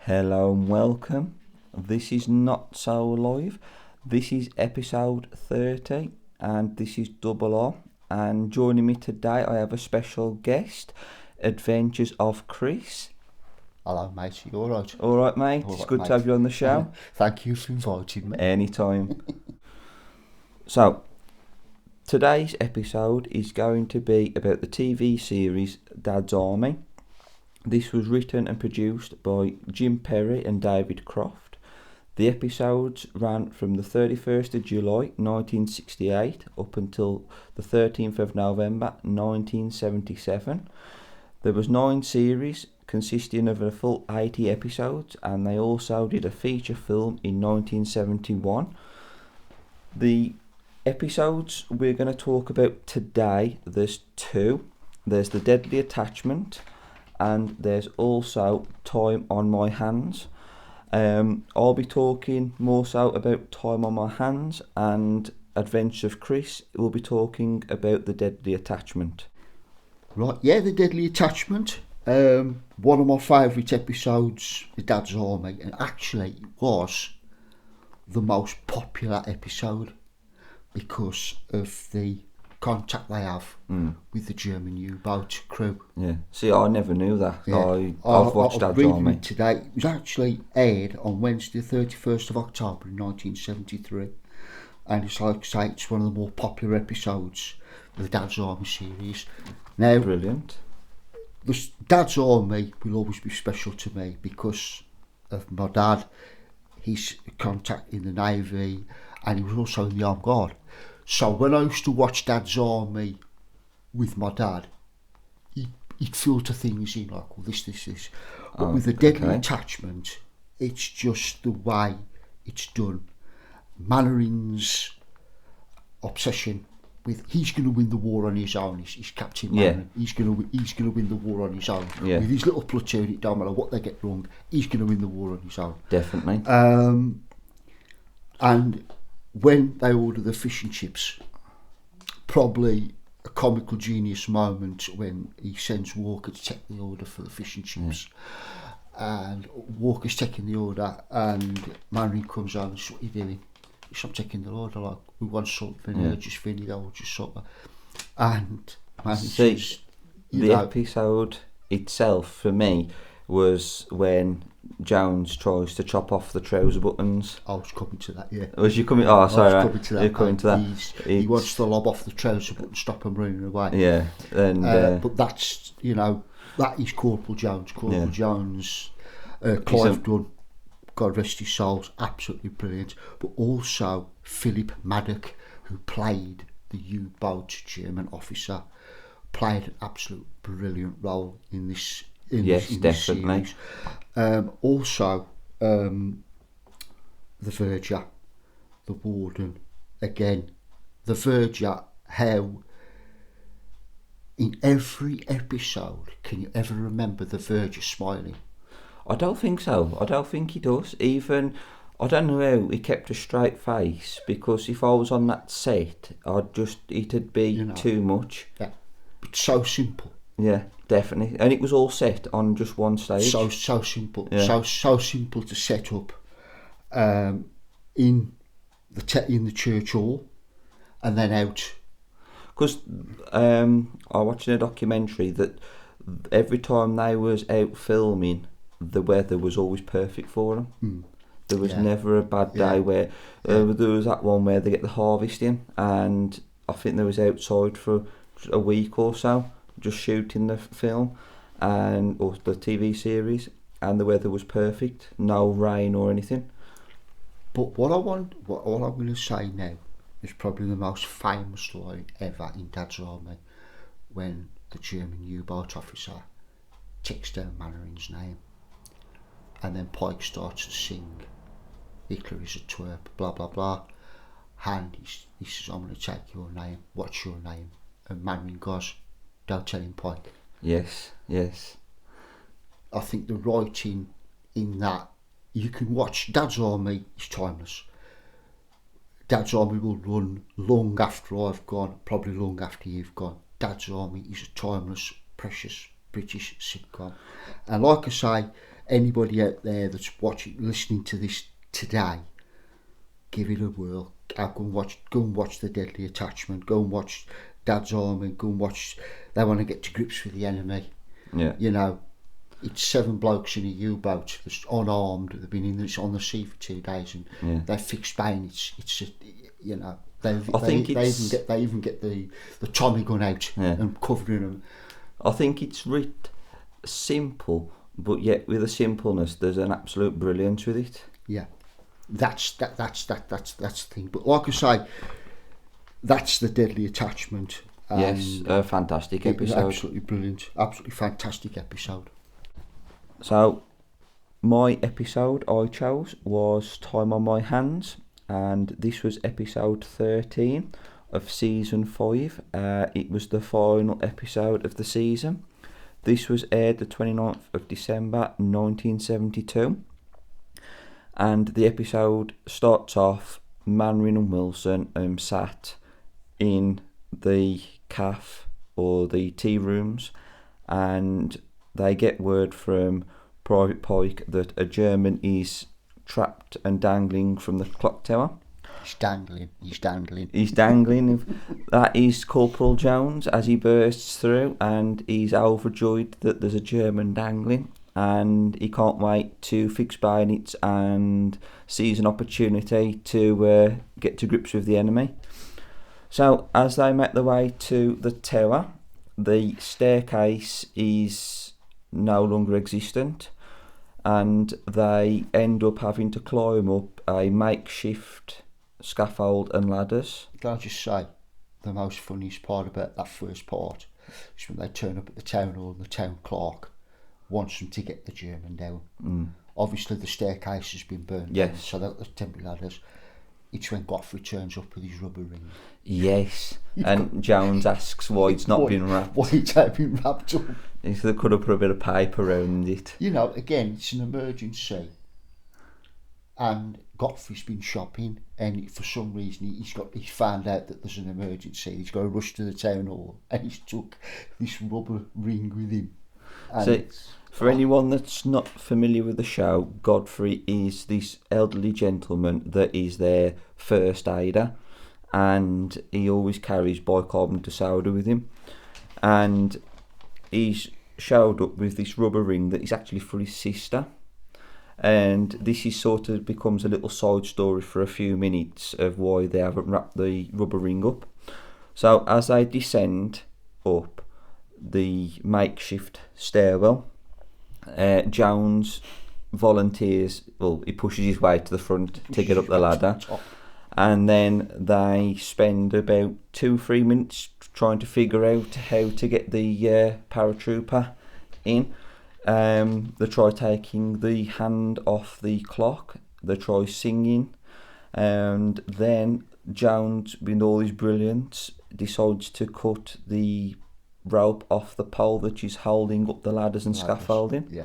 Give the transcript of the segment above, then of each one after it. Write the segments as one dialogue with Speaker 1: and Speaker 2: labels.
Speaker 1: Hello and welcome. This is Not So Live. This is episode 30 and this is Double R. And joining me today I have a special guest, Adventures of Chris.
Speaker 2: Hello mate, you alright?
Speaker 1: Alright mate, it's good to have you on the show.
Speaker 2: Thank you for inviting me.
Speaker 1: Anytime. So, today's episode is going to be about the TV series DADS Army. This was written and produced by Jim Perry and David Croft. The episodes ran from the 31st of July 1968 up until the 13th of November 1977. There was 9 series consisting of a full 80 episodes, and they also did a feature film in 1971. The episodes we're going to talk about today, there's 2. There's The Deadly Attachment and there's also Time on My Hands. I'll be talking more so about Time on My Hands, and Adventure of Chris will be talking about The Deadly Attachment.
Speaker 2: Right, yeah, The Deadly Attachment. One of my favourite episodes, The Dad's Army, and actually it was the most popular episode because of the contact they have with the German U-boat crew.
Speaker 1: Yeah. See, I never knew that.
Speaker 2: Yeah.
Speaker 1: I've watched Dad's Army
Speaker 2: it today. It was actually aired on Wednesday, 31st of October in 1973, and it's like I say, it's one of the more popular episodes of the Dad's Army series. Now,
Speaker 1: brilliant.
Speaker 2: The Dad's Army will always be special to me because of my dad. He's a contact in the Navy, and he was also in the Armed Guard. So when I used to watch Dad's Army with my dad, he'd filter things in like, well, this. But with the Deadly Attachment, it's just the way it's done. Mannering's obsession with he's going to win the war on his own. He's Captain Mannering. He's going to win the war on his own.
Speaker 1: Yeah.
Speaker 2: With his little platoon, it don't matter what they get wrong. He's going to win the war on his own.
Speaker 1: Definitely.
Speaker 2: And when they order the fish and chips, probably a comical genius moment when he sends Walker to take the order for the fish and chips. And Walker's taking the order, and Mannering comes on and says, "What are you doing?" He said, "I'm taking the order, like, we want salt, vinegar, just vinegar, or just salt." And Mannering says,
Speaker 1: the episode itself for me was when Jones tries to chop off the trouser buttons.
Speaker 2: I was coming to that, yeah.
Speaker 1: Was you coming? Oh, sorry.
Speaker 2: I was coming to that.
Speaker 1: You're coming to that.
Speaker 2: He wants to lob off the trouser button, stop him running away.
Speaker 1: Yeah, and
Speaker 2: but that's, that is Corporal Jones. Corporal Jones, Clive Dunn, God rest his soul, absolutely brilliant. But also Philip Maddock, who played the U-boat German officer, played an absolute brilliant role in this.
Speaker 1: Yes, definitely.
Speaker 2: Also, the Verger, the warden, again, the Verger, how in every episode can you ever remember the Verger smiling?
Speaker 1: I don't think so. I don't think he does. Even, I don't know how he kept a straight face, because if I was on that set, it'd be too much.
Speaker 2: Yeah, but so simple.
Speaker 1: Yeah, definitely. And it was all set on just one stage.
Speaker 2: So simple.
Speaker 1: Yeah.
Speaker 2: So simple to set up in the church hall and then out.
Speaker 1: Because I watched a documentary that every time they was out filming, the weather was always perfect for them. There was never a bad day where there was that one where they get the harvesting, and I think they was outside for a week or so just shooting the film or the TV series, and the weather was perfect, no rain or anything.
Speaker 2: But what I'm going to say now is probably the most famous line ever in Dad's Army, when the German U-boat officer takes down Mannering's name, and then Pike starts to sing "Hitler is a twerp, blah blah blah," and he says, "I'm going to take your name. What's your name?" And Mannering goes, "Don't tell him, Pike."
Speaker 1: Yes.
Speaker 2: I think the writing in that, you can watch Dad's Army is timeless. Dad's Army will run long after I've gone, probably long after you've gone. Dad's Army is a timeless, precious British sitcom. And like I say, anybody out there that's listening to this today, give it a whirl. Go and watch The Deadly Attachment. Go and watch Dad's Army. Go and watch. They want to get to grips with the enemy.
Speaker 1: Yeah.
Speaker 2: You know, it's 7 blokes in a U-boat that's unarmed. They've been on the sea for 2 days, and they've fixed bayonets. It's you know, they even get the Tommy gun out and covering them.
Speaker 1: I think it's simple, but yet with a simpleness, there's an absolute brilliance with it.
Speaker 2: Yeah, that's the thing. But like I say, that's The Deadly Attachment.
Speaker 1: Yes, a fantastic episode.
Speaker 2: Absolutely brilliant, absolutely fantastic episode.
Speaker 1: So, my episode I chose was Time on My Hands, and this was episode 13 of season 5. It was the final episode of the season. This was aired the 29th of December 1972, and the episode starts off Manring and Wilson sat in the cafe or the tea rooms, and they get word from Private Pike that a German is trapped and dangling from the clock tower. He's dangling. That is Corporal Jones as he bursts through, and he's overjoyed that there's a German dangling, and he can't wait to fix bayonets and sees an opportunity to get to grips with the enemy. So as they make their way to the tower, the staircase is no longer existent, and they end up having to climb up a makeshift scaffold and ladders.
Speaker 2: Can I just say, the most funniest part about that first part is when they turn up at the town hall and the town clerk wants them to get the German down. Obviously the staircase has been burned down, so that the temporary ladders. It's when Godfrey turns up with his rubber ring.
Speaker 1: Yes, and Jones asks why it's not been wrapped.
Speaker 2: Why it's not been wrapped up.
Speaker 1: They could have put a bit of paper around it.
Speaker 2: You know, again, it's an emergency. And Godfrey's been shopping, and for some reason he's found out that there's an emergency. He's got to rush to the town hall, and he's took this rubber ring with him. And
Speaker 1: so, for anyone that's not familiar with the show, Godfrey is this elderly gentleman that is their first aider, and he always carries bicarbonate of soda with him, and he's showed up with this rubber ring that is actually for his sister. And this is sort of becomes a little side story for a few minutes of why they haven't wrapped the rubber ring up. So as they descend up the makeshift stairwell, Jones volunteers, he pushes his way to the front to get up the ladder, and then they spend about 2-3 minutes trying to figure out how to get the paratrooper in. They try taking the hand off the clock, they try singing, and then Jones, with all his brilliance, decides to cut the rope off the pole that is holding up the ladders and scaffolding.
Speaker 2: Yeah.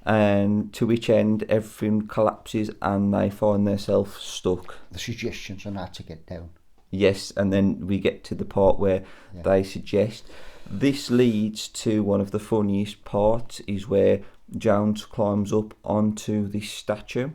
Speaker 1: And to which end everything collapses and they find themselves stuck.
Speaker 2: The suggestions on how to get down.
Speaker 1: Yes, and then we get to the part where they suggest. This leads to one of the funniest parts, is where Jones climbs up onto this statue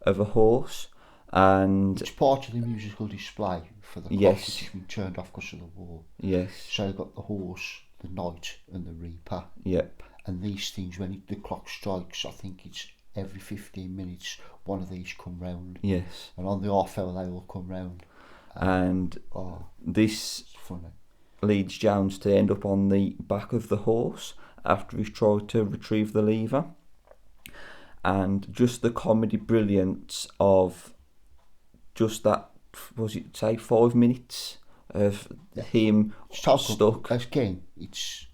Speaker 1: of a horse, and
Speaker 2: it's part of the musical display for the clock, which has been turned off because of the war.
Speaker 1: Yes.
Speaker 2: So you've got the horse, the knight, and the reaper.
Speaker 1: Yep.
Speaker 2: And these things, when the clock strikes, I think it's every 15 minutes, one of these come round.
Speaker 1: Yes.
Speaker 2: And on the half hour, they all come round.
Speaker 1: And this
Speaker 2: funny.
Speaker 1: Leads Jones to end up on the back of the horse after he's tried to retrieve the lever. And just the comedy brilliance of just that, was it say 5 minutes of him stuck.
Speaker 2: Again, it's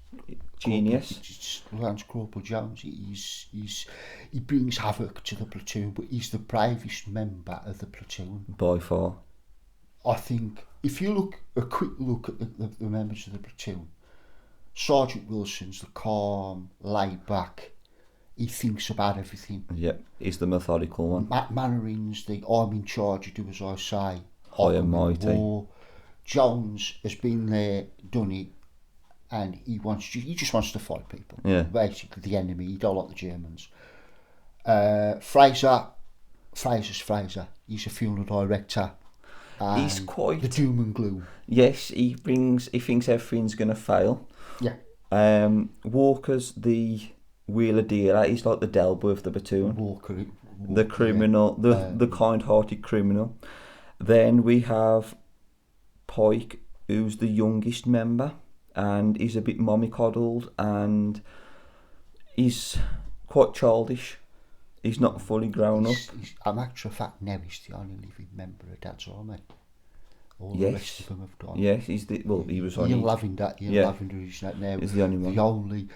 Speaker 1: genius.
Speaker 2: It's Lance Corporal Jones. He brings havoc to the platoon, but he's the bravest member of the platoon
Speaker 1: by far.
Speaker 2: I think if you look a quick look at the members of the platoon, Sergeant Wilson's the calm, laid back. He thinks about everything.
Speaker 1: Yep, he's the methodical one.
Speaker 2: Matt Mannering's the I'm in charge, you do as I say.
Speaker 1: High and mighty.
Speaker 2: Jones has been there, done it, and he just wants to fight people.
Speaker 1: Yeah.
Speaker 2: Basically the enemy. He don't like the Germans. Fraser. He's a funeral director.
Speaker 1: He's quite
Speaker 2: the doom and gloom.
Speaker 1: Yes, he thinks everything's gonna fail.
Speaker 2: Yeah.
Speaker 1: Walker's the wheeler dealer. He's like the Delbo of the platoon.
Speaker 2: Walker,
Speaker 1: the criminal, the kind-hearted criminal. Then we have Pike, who's the youngest member, and he's a bit mommy-coddled, and he's quite childish. He's not fully grown up.
Speaker 2: A matter of fact, now he's the only living member of Dad's Army. All
Speaker 1: Yes.
Speaker 2: the rest of them have gone.
Speaker 1: Yes, he was on.
Speaker 2: Ian Lavender is now
Speaker 1: He's the only one.
Speaker 2: The only,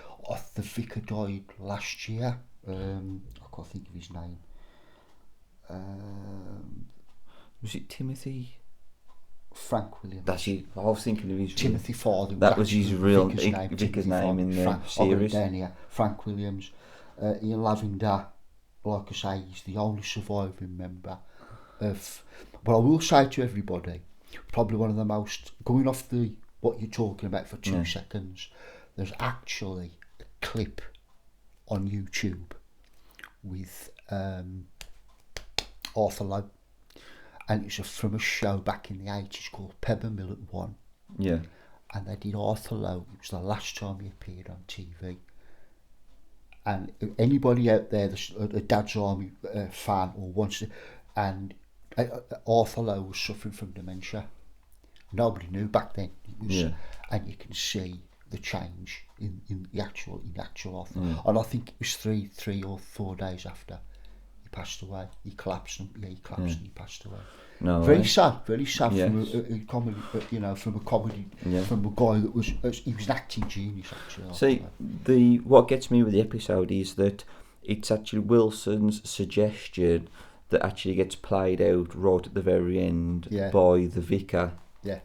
Speaker 2: the vicar died last year. I can't think of his name.
Speaker 1: Was it Timothy?
Speaker 2: Frank Williams.
Speaker 1: That's it. I was thinking of his
Speaker 2: Timothy Ford.
Speaker 1: That was his real
Speaker 2: vicar's
Speaker 1: name in the series.
Speaker 2: Frank Williams. Ian Lavender, like I say, he's the only surviving member of. But I will say to everybody, probably one of the most, going off what you're talking about for 2 seconds, there's actually a clip on YouTube with Arthur Lowe, and it's from a show back in the 80s called Pebble Mill at 1.
Speaker 1: Yeah.
Speaker 2: And they did Arthur Lowe. It was the last time he appeared on TV. And anybody out there that's a Dad's Army fan or wants to, and Arthur Lowe was suffering from dementia. Nobody knew back then. It was, and you can see the change in the actual Arthur. And I think it was three or 4 days after he passed away. He collapsed and he passed away.
Speaker 1: No,
Speaker 2: very sad yes. From a comedy, from a guy that was he was an acting genius actually.
Speaker 1: See, what gets me with the episode is that it's actually Wilson's suggestion that actually gets played out right at the very end by the vicar,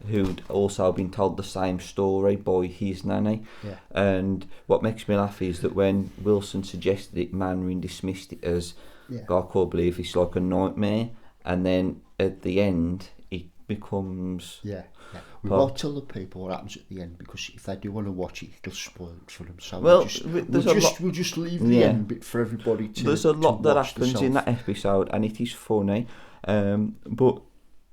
Speaker 1: who'd also been told the same story by his nanny. And what makes me laugh is that when Wilson suggested it, Manring dismissed it as, I can't believe it's like a nightmare, and then at the end it becomes
Speaker 2: we won't tell the people what happens at the end, because if they do want to watch it, it'll spoil it for them. So we'll just leave the end bit for everybody to.
Speaker 1: There's a lot that happens in that episode, and it is funny, but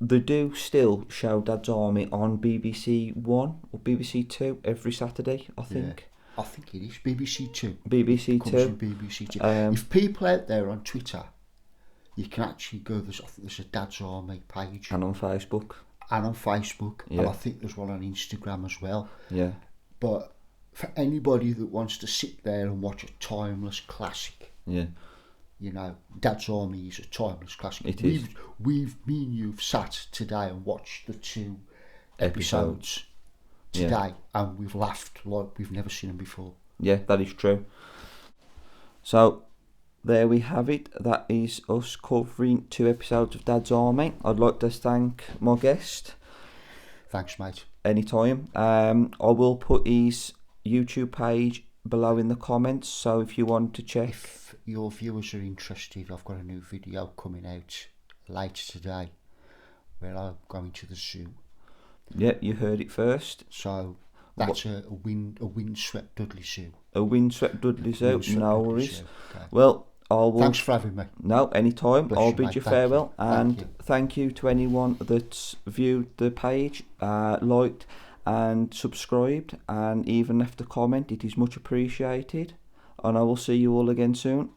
Speaker 1: they do still show Dad's Army on BBC One or BBC Two every Saturday, I think.
Speaker 2: I think it is BBC Two.
Speaker 1: BBC Two.
Speaker 2: BBC Two. If people out there on Twitter, you can actually go. I think there's a Dad's Army page,
Speaker 1: and on Facebook,
Speaker 2: and I think there's one on Instagram as well.
Speaker 1: Yeah.
Speaker 2: But for anybody that wants to sit there and watch a timeless classic, you know, Dad's Army is a timeless classic.
Speaker 1: It is.
Speaker 2: Me and you've sat today and watched the 2 episodes today, and we've laughed like we've never seen them before. Yeah,
Speaker 1: that is true. So there we have it. That is us covering 2 episodes of Dad's Army. I'd like to thank my guest.
Speaker 2: Thanks, mate.
Speaker 1: Anytime. I will put his YouTube page below in the comments, so if you want to check.
Speaker 2: If your viewers are interested, I've got a new video coming out later today where I'm going to the zoo.
Speaker 1: Yeah, you heard it first.
Speaker 2: So that's a windswept Dudley Zoo.
Speaker 1: A windswept Dudley Zoo, no worries.
Speaker 2: Okay.
Speaker 1: Well,
Speaker 2: thanks for having me.
Speaker 1: No, anytime.
Speaker 2: Bless
Speaker 1: I'll
Speaker 2: you,
Speaker 1: bid
Speaker 2: mate.
Speaker 1: you farewell.
Speaker 2: Thank you.
Speaker 1: Thank you to anyone that's viewed the page, liked and subscribed, and even left a comment. It is much appreciated. And I will see you all again soon.